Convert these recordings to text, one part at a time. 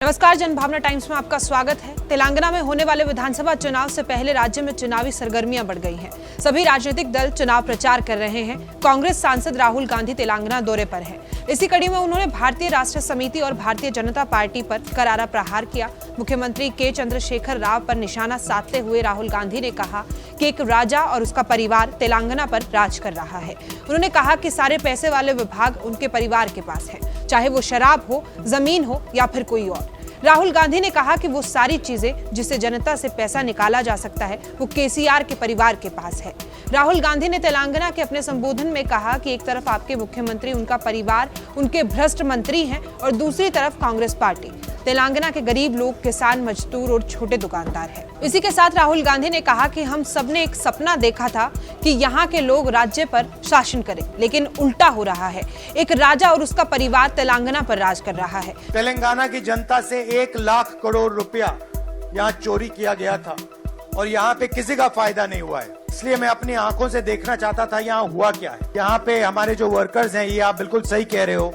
नमस्कार, जनभावना टाइम्स में आपका स्वागत है। तेलंगाना में होने वाले विधानसभा चुनाव से पहले राज्य में चुनावी सरगर्मियां बढ़ गई हैं। सभी राजनीतिक दल चुनाव प्रचार कर रहे हैं। कांग्रेस सांसद राहुल गांधी तेलंगाना दौरे पर हैं। इसी कड़ी में उन्होंने भारतीय राष्ट्र समिति और भारतीय जनता पार्टी पर करारा प्रहार किया। मुख्यमंत्री के चंद्रशेखर राव पर निशाना साधते हुए राहुल गांधी ने कहा कि एक राजा और उसका परिवार तेलंगाना पर राज कर रहा है। उन्होंने कहा कि सारे पैसे वाले विभाग उनके परिवार के पास है, चाहे वो शराब हो, जमीन हो या फिर कोई और। राहुल गांधी ने कहा कि वो सारी चीजें जिससे जनता से पैसा निकाला जा सकता है वो केसीआर के परिवार के पास है। राहुल गांधी ने तेलंगाना के अपने संबोधन में कहा कि एक तरफ आपके मुख्यमंत्री, उनका परिवार, उनके भ्रष्ट मंत्री हैं और दूसरी तरफ कांग्रेस पार्टी। तेलंगाना के गरीब लोग, किसान, मजदूर और छोटे दुकानदार हैं। इसी के साथ राहुल गांधी ने कहा कि हम सबने एक सपना देखा था कि यहाँ के लोग राज्य पर शासन करें, लेकिन उल्टा हो रहा है। एक राजा और उसका परिवार तेलंगाना पर राज कर रहा है। तेलंगाना की जनता से 1 लाख करोड़ रुपया यहाँ चोरी किया गया था और यहाँ पे किसी का फायदा नहीं हुआ है। इसलिए मैं अपनी आंखों से देखना चाहता था यहाँ हुआ क्या है। यहाँ पे हमारे जो वर्कर्स हैं, ये आप बिल्कुल सही कह रहे हो,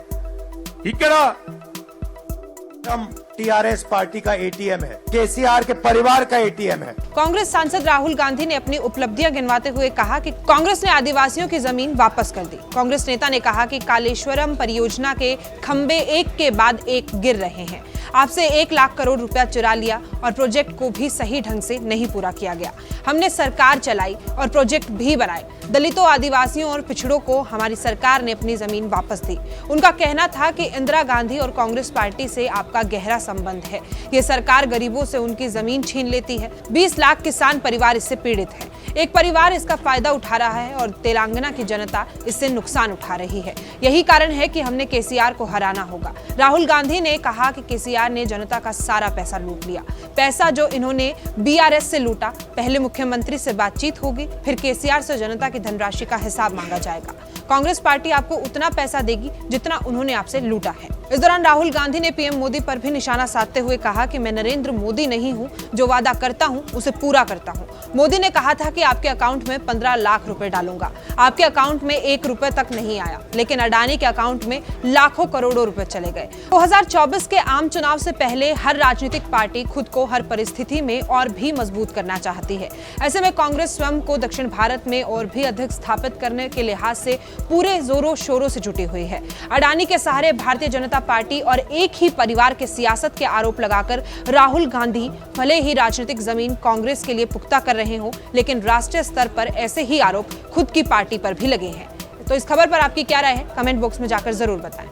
हम टीआरएस पार्टी का एटीएम है, केसीआर के परिवार का एटीएम है। कांग्रेस सांसद राहुल गांधी ने अपनी उपलब्धियां गिनवाते हुए कहा कि कांग्रेस ने आदिवासियों की जमीन वापस कर दी। कांग्रेस नेता ने कहा कि कालेश्वरम परियोजना के खंबे एक के बाद एक गिर रहे हैं। आपसे 1 लाख करोड़ रुपया चुरा लिया और प्रोजेक्ट को भी सही ढंग से नहीं पूरा किया गया। हमने सरकार चलाई और प्रोजेक्ट भी बनाए। दलितों, आदिवासियों और पिछड़ों को हमारी सरकार ने अपनी जमीन वापस दी। उनका कहना था कि इंदिरा गांधी और कांग्रेस पार्टी से आपका गहरा संबंध है। ये सरकार गरीबों से उनकी जमीन छीन लेती है। 20 लाख किसान परिवार इससे पीड़ित है। एक परिवार इसका फायदा उठा रहा है और तेलंगाना की जनता इससे नुकसान उठा रही है। यही कारण है कि हमने केसीआर को हराना होगा। राहुल गांधी ने कहा कि केसीआर ने जनता का सारा पैसा लूट लिया। पैसा जो इन्होंने बीआरएस से लूटा, पहले मुख्यमंत्री से बातचीत होगी, फिर केसीआर से जनता की धनराशि का हिसाब मांगा जाएगा। कांग्रेस पार्टी आपको उतना पैसा देगी जितना उन्होंने आपसे लूटा है। इस दौरान राहुल गांधी ने पीएम मोदी पर भी निशाना साधते हुए कहा कि मैं नरेंद्र मोदी नहीं हूं, जो वादा करता हूं उसे पूरा करता हूं। मोदी ने कहा था कि आपके अकाउंट में 15 लाख रुपए डालूंगा। आपके अकाउंट में 1 रुपए तक नहीं आया, लेकिन अडानी के अकाउंट में लाखों करोड़ों रुपए चले गए। 2024 के आम चुनाव से पहले हर राजनीतिक पार्टी खुद को हर परिस्थिति में और भी मजबूत करना चाहती है। ऐसे में कांग्रेस स्वयं को दक्षिण भारत में और भी अधिक स्थापित करने के लिहाज से पूरे जोरों शोरों से जुटी हुई है। अडानी के सहारे भारतीय जनता पार्टी और एक ही परिवार के सियासत के आरोप लगाकर राहुल गांधी भले ही राजनीतिक जमीन कांग्रेस के लिए पुख्ता कर रहे हों, लेकिन राष्ट्रीय स्तर पर ऐसे ही आरोप खुद की पार्टी पर भी लगे हैं। तो इस खबर पर आपकी क्या राय है, कमेंट बॉक्स में जाकर जरूर बताएं।